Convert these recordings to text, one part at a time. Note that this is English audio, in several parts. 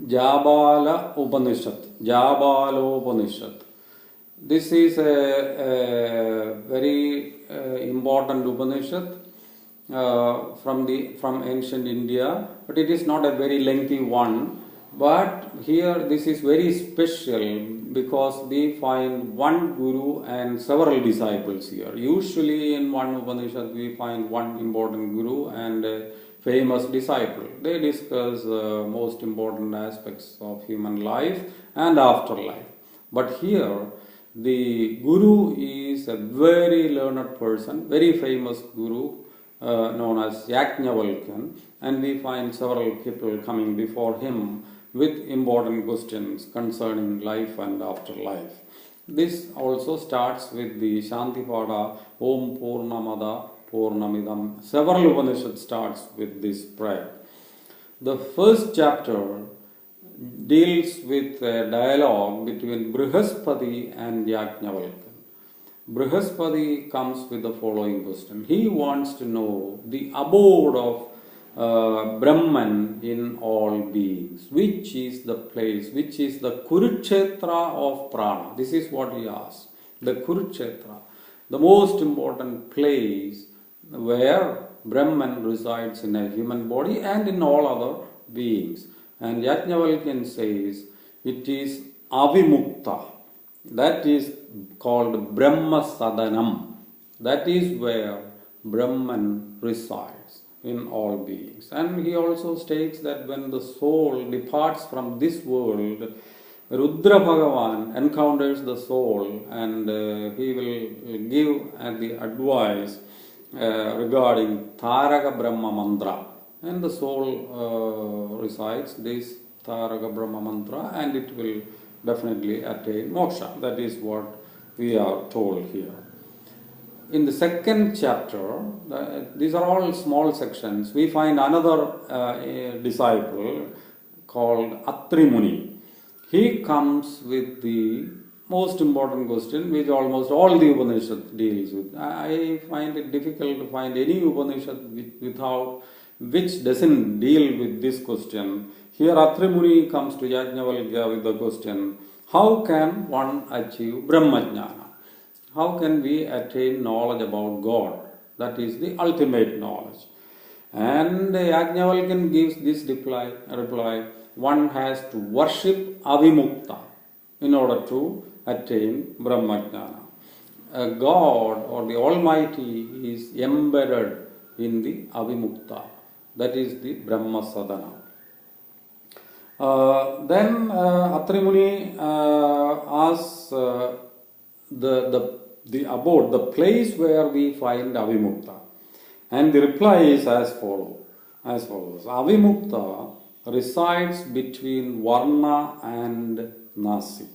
Jabala Upanishad. Jabalopanishad. This is a very important Upanishad from ancient India, but it is not a very lengthy one. But here this is very special because we find one guru and several disciples here. Usually in one Upanishad we find one important guru and a famous disciple. They discuss most important aspects of human life and afterlife. But here the guru is a very learned person, very famous guru known as Yajnavalkya, and we find several people coming before him with important questions concerning life and afterlife. This also starts with the Shantipada Om Purnamada Purnamidam. Several Upanishads starts with this prayer. The first chapter deals with a dialogue between Brihaspati and Yajnavalkya. Brihaspati comes with the following question. He wants to know the abode of Brahman in all beings. Which is the place, which is the Kurukshetra of prana? This is what he asks. The Kurukshetra, the most important place where Brahman resides in a human body and in all other beings. And Yajnavalkya says it is Avimukta. That is called Brahma Sadanam. That is where Brahman resides in all beings. And he also states that when the soul departs from this world, Rudra Bhagavan encounters the soul and he will give the advice regarding Taraka Brahma Mantra. And the soul recites this Taraka Brahma Mantra and it will definitely attain moksha. That is what we are told here. In the second chapter, these are all small sections, we find another disciple called Atri Muni. He comes with the most important question which almost all the Upanishad deals with. I find it difficult to find any Upanishad which doesn't deal with this question. Here Atri Muni comes to Yajnavalkya with the question, how can one achieve Brahmajnana? How can we attain knowledge about God? That is the ultimate knowledge. And Yajnavalkya gives this reply, one has to worship Avimukta in order to attain Brahmajnana. God or the Almighty is embedded in the Avimukta. That is the Brahma Sadhana. Then Atri Muni asks the abode, the place where we find Avimukta. And the reply is as follows. Avimukta resides between Varna and Nasi.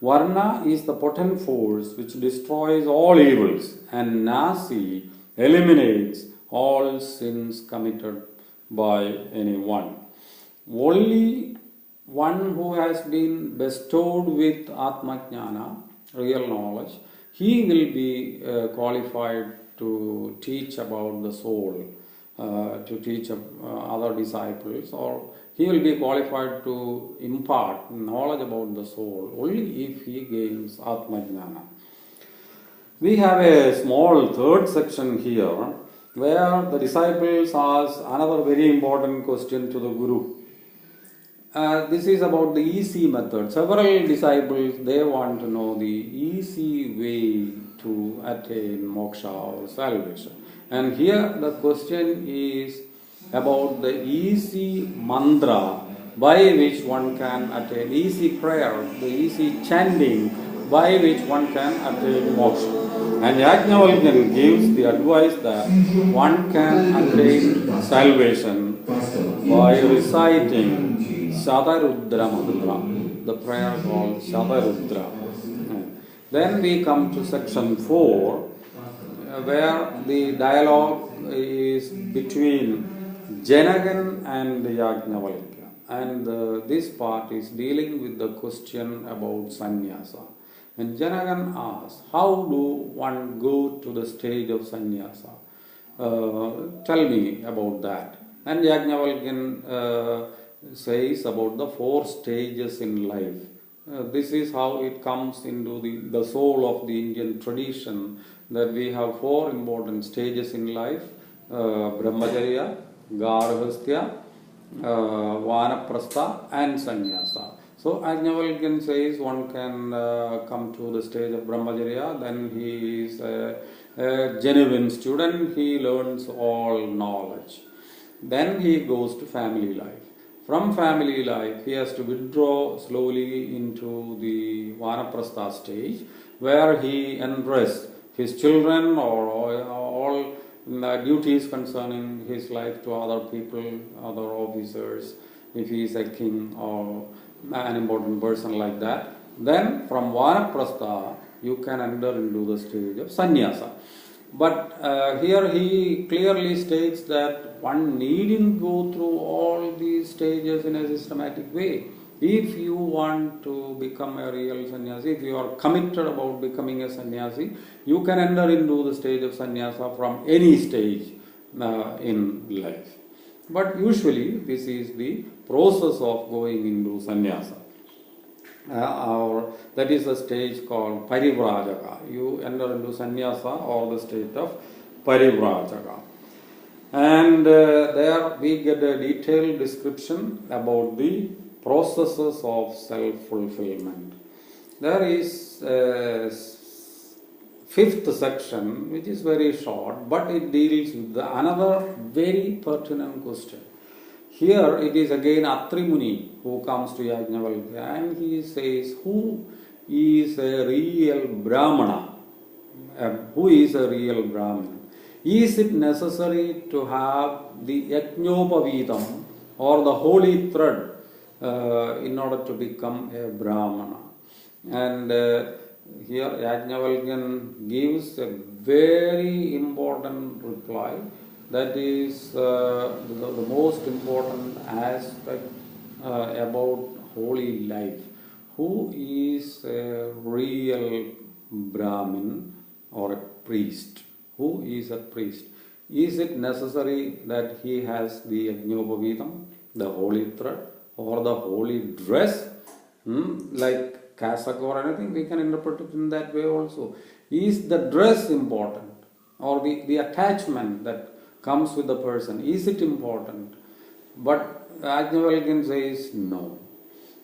Varna is the potent force which destroys all evils, and Nasi eliminates all sins committed by anyone. Only one who has been bestowed with Atma Jnana, real knowledge, he will be qualified to teach about the soul, to teach other disciples, or he will be qualified to impart knowledge about the soul only if he gains Atma Jnana. We have a small third section here where the disciples ask another very important question to the Guru. This is about the easy method. Several disciples, they want to know the easy way to attain moksha or salvation. And here the question is about the easy mantra by which one can attain, easy prayer, the easy chanting by which one can attain moksha. And Yajnavalkya gives the advice that one can attain salvation by reciting Shatarudra mantra, the prayer called Shatarudra. Then we come to section 4, where the dialogue is between Janakan and Yajnavalkya. And this part is dealing with the question about sannyasa. And Janakan asks, how do one go to the stage of sannyasa? Tell me about that. And Yajnavalkya says about the 4 stages in life. This is how it comes into the soul of the Indian tradition, that we have 4 important stages in life: Brahmacharya, Garhastya, Vanaprastha and Sannyasa. So Ajnavalkyan says one can come to the stage of Brahmacharya, then he is a genuine student, he learns all knowledge. Then he goes to family life. From family life, he has to withdraw slowly into the Vanaprastha stage, where he entrusts his children or all duties concerning his life to other people, other officers, if he is a king or an important person like that. Then from Vanaprastha, you can enter into the stage of Sannyasa. But here he clearly states that one needn't go through all these stages in a systematic way. If you want to become a real sannyasi, if you are committed about becoming a sannyasi, you can enter into the stage of sannyasa from any stage in life. But usually this is the process of going into sannyasa. Or that is a stage called Parivrajaka. You enter into sannyasa or the state of Parivrajaka. And there we get a detailed description about the processes of self-fulfillment. There is a 5th section which is very short, but it deals with another very pertinent question. Here it is again Atri Muni who comes to Yajnavalkya and he says, who is a real Brahmana? Who is a real Brahmin? Is it necessary to have the Yajnopavitam or the holy thread in order to become a Brahmana? And here Yajnavalkyan gives a very important reply. That is the most important aspect about holy life. Who is a real Brahmin or a priest? Who is a priest? Is it necessary that he has the Yajnopavitam, the holy thread, or the holy dress, like cassock or anything? We can interpret it in that way also. Is the dress important, or the attachment that comes with the person, is it important? But Ajnavalkyan says no.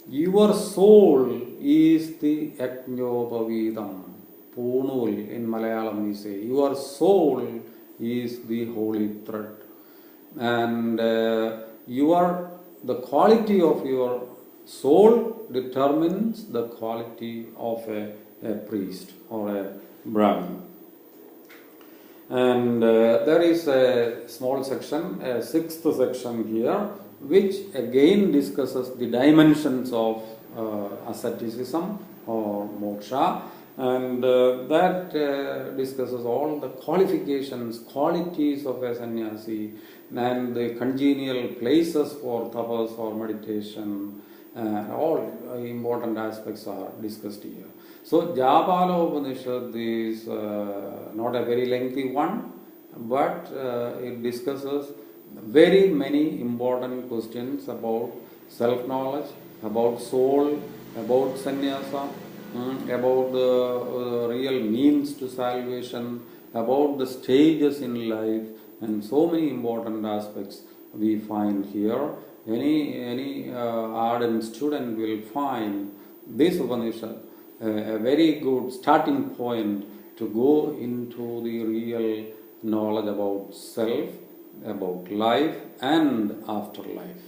Your soul is the Yajnopavitam. Poonul in Malayalam we say. Your soul is the holy thread. And the quality of your soul determines the quality of a priest or a Brahmin. And there is a small section, a 6th section here, which again discusses the dimensions of asceticism or moksha, and that discusses all the qualifications, qualities of a sannyasi, and the congenial places for tapas or meditation. All important aspects are discussed here. So Japala Upanishad is not a very lengthy one, but it discusses very many important questions about self-knowledge, about soul, about sannyasa, about the real means to salvation, about the stages in life, and so many important aspects we find here. Any ardent student will find this Upanishad a very good starting point to go into the real knowledge about self, about life and afterlife.